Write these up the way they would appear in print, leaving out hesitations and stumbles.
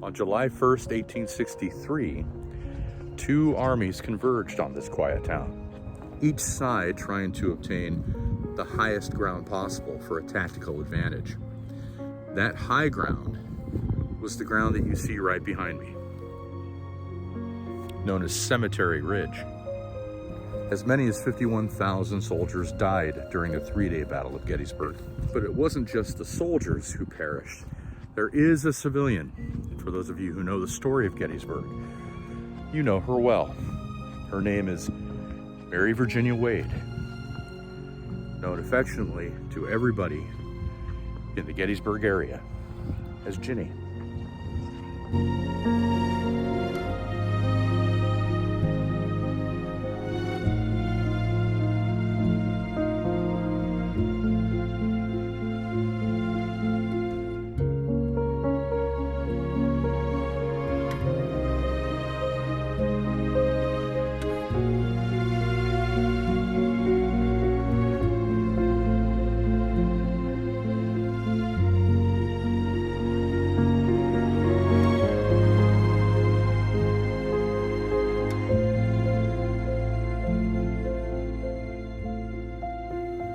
On July 1st, 1863, two armies converged on this quiet town, each side trying to obtain the highest ground possible for a tactical advantage. That high ground was the ground that you see right behind me, known as Cemetery Ridge. As many as 51,000 soldiers died during the three-day Battle of Gettysburg. But it wasn't just the soldiers who perished. There is a civilian. For those of you who know the story of Gettysburg, you know her well. Her name is Mary Virginia Wade, known affectionately to everybody in the Gettysburg area as Jennie.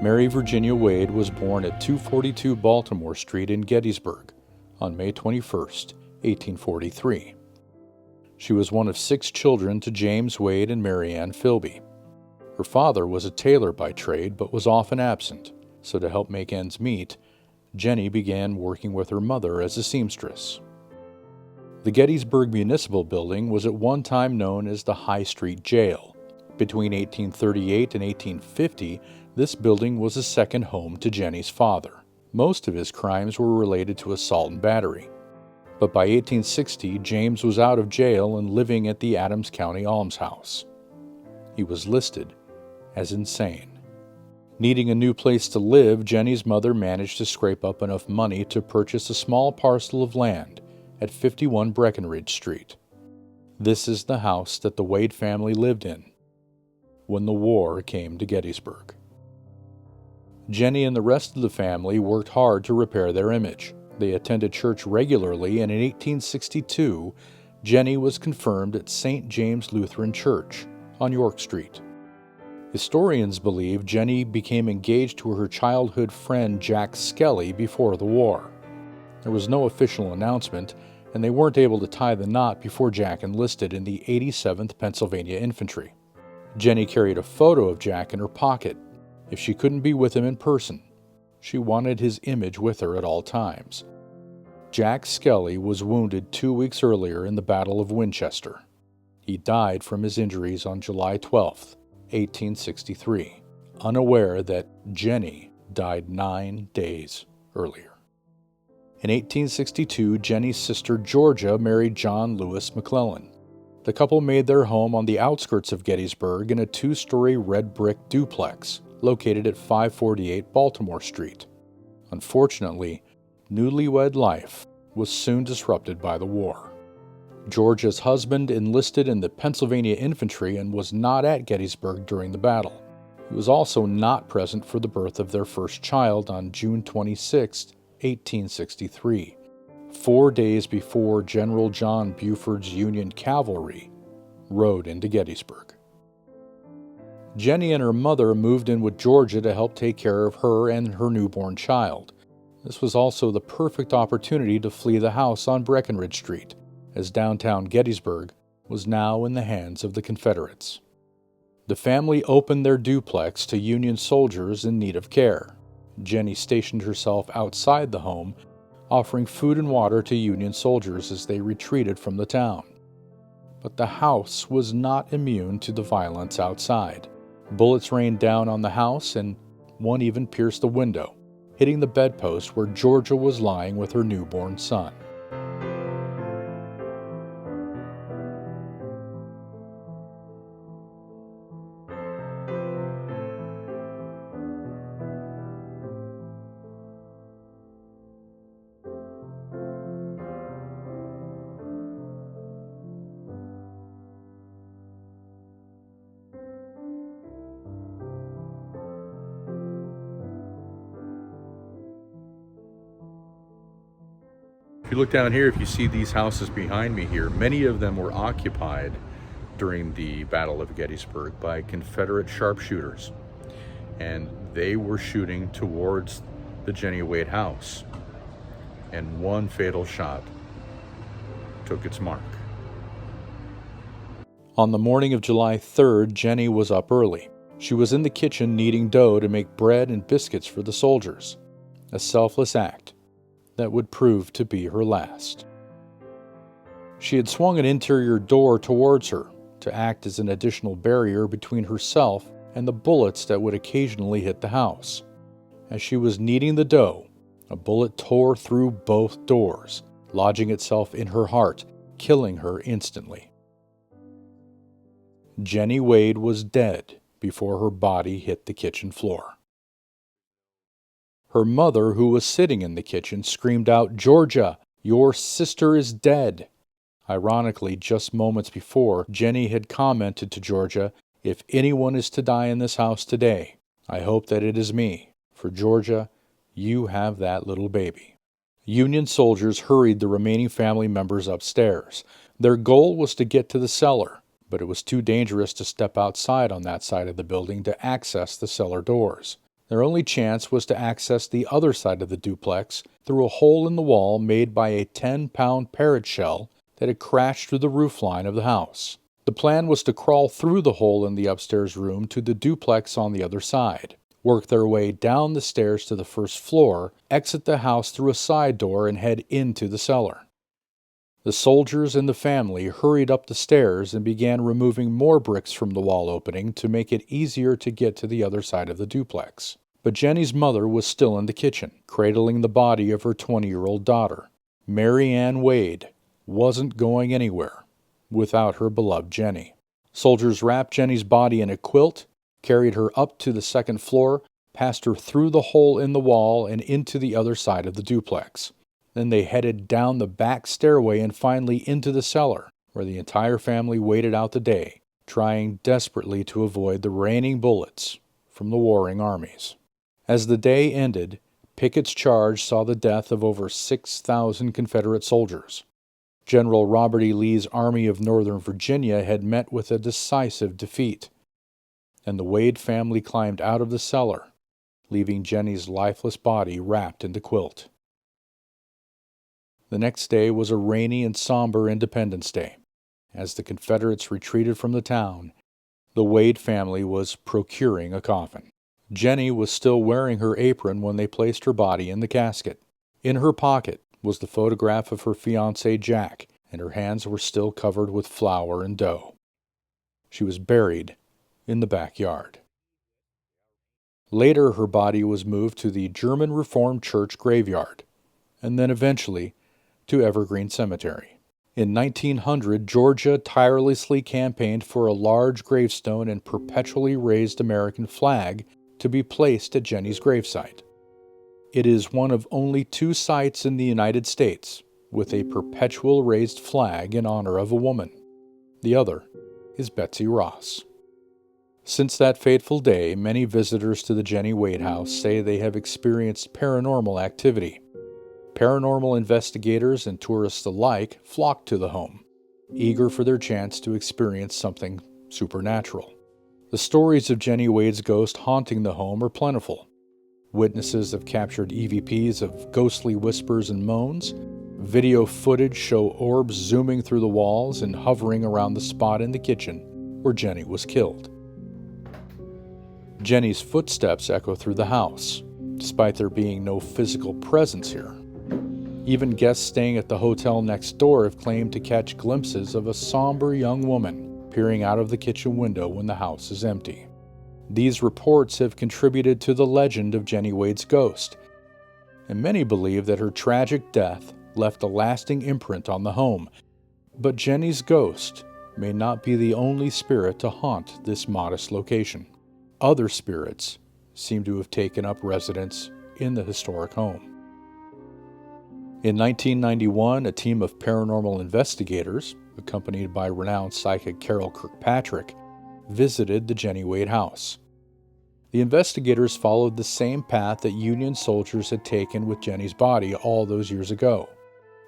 Mary Virginia Wade was born at 242 Baltimore Street in Gettysburg on May 21, 1843. She was one of 6 children to James Wade and Mary Ann Philby. Her father was a tailor by trade but was often absent, so to help make ends meet, Jennie began working with her mother as a seamstress. The Gettysburg Municipal Building was at one time known as the High Street Jail. Between 1838 and 1850, this building was a second home to Jennie's father. Most of his crimes were related to assault and battery. But by 1860, James was out of jail and living at the Adams County Almshouse. He was listed as insane. Needing a new place to live, Jennie's mother managed to scrape up enough money to purchase a small parcel of land at 51 Breckenridge Street. This is the house that the Wade family lived in when the war came to Gettysburg. Jennie and the rest of the family worked hard to repair their image. They attended church regularly, and in 1862, Jennie was confirmed at St. James Lutheran Church on York Street. Historians believe Jennie became engaged to her childhood friend Jack Skelly before the war. There was no official announcement, and they weren't able to tie the knot before Jack enlisted in the 87th Pennsylvania Infantry. Jennie carried a photo of Jack in her pocket. If she couldn't be with him in person, she wanted his image with her at all times. Jack Skelly was wounded 2 weeks earlier in the Battle of Winchester. He died from his injuries on July 12, 1863, unaware that Jennie died 9 days earlier. In 1862, Jennie's sister Georgia married John Lewis McClellan. The couple made their home on the outskirts of Gettysburg in a 2-story red brick duplex located at 548 Baltimore Street. Unfortunately, newlywed life was soon disrupted by the war. Georgia's husband enlisted in the Pennsylvania Infantry and was not at Gettysburg during the battle. He was also not present for the birth of their first child on June 26, 1863, 4 days before General John Buford's Union cavalry rode into Gettysburg. Jennie and her mother moved in with Georgia to help take care of her and her newborn child. This was also the perfect opportunity to flee the house on Breckenridge Street, as downtown Gettysburg was now in the hands of the Confederates. The family opened their duplex to Union soldiers in need of care. Jennie stationed herself outside the home, offering food and water to Union soldiers as they retreated from the town. But the house was not immune to the violence outside. Bullets rained down on the house, and one even pierced the window, hitting the bedpost where Georgia was lying with her newborn son. you look down here, if you see these houses behind me here, many of them were occupied during the Battle of Gettysburg by Confederate sharpshooters. And they were shooting towards the Jennie Wade house. And one fatal shot took its mark. On the morning of July 3rd, Jennie was up early. She was in the kitchen kneading dough to make bread and biscuits for the soldiers. A selfless act that would prove to be her last. She had swung an interior door towards her to act as an additional barrier between herself and the bullets that would occasionally hit the house. As she was kneading the dough, a bullet tore through both doors, lodging itself in her heart, killing her instantly. Jennie Wade was dead before her body hit the kitchen floor. Her mother, who was sitting in the kitchen, screamed out, "Georgia, your sister is dead." Ironically, just moments before, Jennie had commented to Georgia, "If anyone is to die in this house today, I hope that it is me. For Georgia, you have that little baby." Union soldiers hurried the remaining family members upstairs. Their goal was to get to the cellar, but it was too dangerous to step outside on that side of the building to access the cellar doors. Their only chance was to access the other side of the duplex through a hole in the wall made by a 10-pound parrot shell that had crashed through the roofline of the house. The plan was to crawl through the hole in the upstairs room to the duplex on the other side, work their way down the stairs to the first floor, exit the house through a side door, and head into the cellar. The soldiers and the family hurried up the stairs and began removing more bricks from the wall opening to make it easier to get to the other side of the duplex. But Jennie's mother was still in the kitchen, cradling the body of her 20-year-old daughter. Mary Ann Wade wasn't going anywhere without her beloved Jennie. Soldiers wrapped Jennie's body in a quilt, carried her up to the second floor, passed her through the hole in the wall and into the other side of the duplex. Then they headed down the back stairway and finally into the cellar, where the entire family waited out the day, trying desperately to avoid the raining bullets from the warring armies. As the day ended, Pickett's charge saw the death of over 6,000 Confederate soldiers. General Robert E. Lee's Army of Northern Virginia had met with a decisive defeat, and the Wade family climbed out of the cellar, leaving Jennie's lifeless body wrapped in the quilt. The next day was a rainy and somber Independence Day. As the Confederates retreated from the town, the Wade family was procuring a coffin. Jennie was still wearing her apron when they placed her body in the casket. In her pocket was the photograph of her fiancé Jack, and her hands were still covered with flour and dough. She was buried in the backyard. Later, her body was moved to the German Reformed Church graveyard, and then eventually to Evergreen Cemetery. In 1900, Georgia tirelessly campaigned for a large gravestone and perpetually raised American flag to be placed at Jennie's gravesite. It is one of only 2 sites in the United States with a perpetual raised flag in honor of a woman. The other is Betsy Ross. Since that fateful day, many visitors to the Jennie Wade house say they have experienced paranormal activity. Paranormal investigators and tourists alike flock to the home, eager for their chance to experience something supernatural. The stories of Jennie Wade's ghost haunting the home are plentiful. Witnesses have captured EVPs of ghostly whispers and moans. Video footage show orbs zooming through the walls and hovering around the spot in the kitchen where Jennie was killed. Jennie's footsteps echo through the house, despite there being no physical presence here. Even guests staying at the hotel next door have claimed to catch glimpses of a somber young woman peering out of the kitchen window when the house is empty. These reports have contributed to the legend of Jennie Wade's ghost, and many believe that her tragic death left a lasting imprint on the home. But Jennie's ghost may not be the only spirit to haunt this modest location. Other spirits seem to have taken up residence in the historic home. In 1991, a team of paranormal investigators, accompanied by renowned psychic Carol Kirkpatrick, visited the Jennie Wade house. The investigators followed the same path that Union soldiers had taken with Jennie's body all those years ago.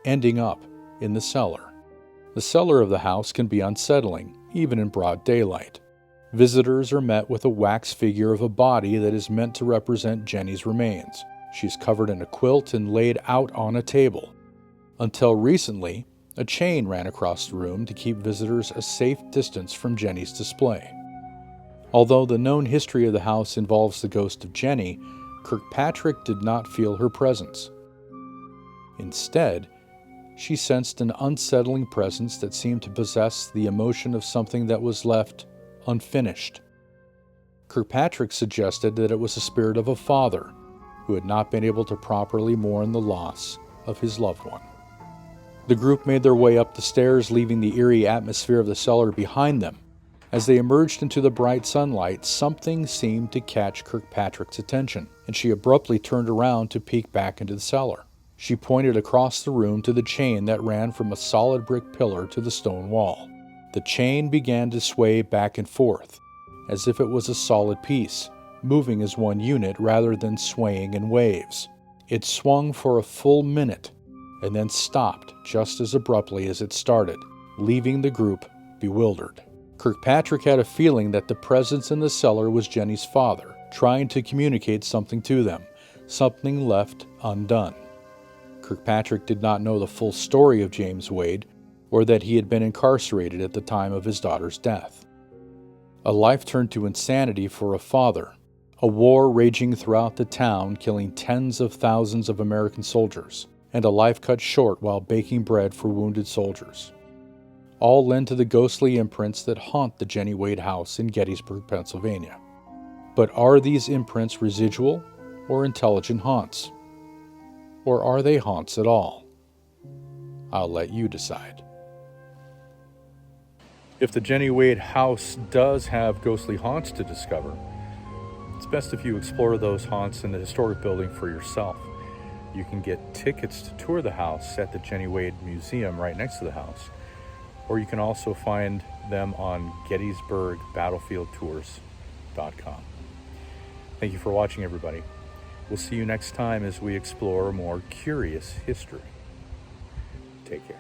ending up in the cellar. The cellar of the house can be unsettling, even in broad daylight. Visitors are met with a wax figure of a body that is meant to represent Jennie's remains. She's covered in a quilt and laid out on a table. Until recently, a chain ran across the room to keep visitors a safe distance from Jennie's display. Although the known history of the house involves the ghost of Jennie, Kirkpatrick did not feel her presence. Instead, she sensed an unsettling presence that seemed to possess the emotion of something that was left unfinished. Kirkpatrick suggested that it was the spirit of a father who had not been able to properly mourn the loss of his loved one. The group made their way up the stairs, leaving the eerie atmosphere of the cellar behind them. As they emerged into the bright sunlight, something seemed to catch Kirkpatrick's attention, and she abruptly turned around to peek back into the cellar. She pointed across the room to the chain that ran from a solid brick pillar to the stone wall. The chain began to sway back and forth, as if it was a solid piece, moving as one unit rather than swaying in waves. It swung for a full minute, and then stopped just as abruptly as it started, leaving the group bewildered. Kirkpatrick had a feeling that the presence in the cellar was Jennie's father, trying to communicate something to them, something left undone. Kirkpatrick did not know the full story of James Wade, or that he had been incarcerated at the time of his daughter's death. A life turned to insanity for a father, a war raging throughout the town, killing tens of thousands of American soldiers, and a life cut short while baking bread for wounded soldiers. All lend to the ghostly imprints that haunt the Jennie Wade house in Gettysburg, Pennsylvania. But are these imprints residual or intelligent haunts? Or are they haunts at all? I'll let you decide. If the Jennie Wade house does have ghostly haunts to discover, it's best if you explore those haunts in the historic building for yourself. You can get tickets to tour the house at the Jennie Wade Museum right next to the house, or you can also find them on GettysburgBattlefieldTours.com. Thank you for watching, everybody. We'll see you next time as we explore more curious history. Take care.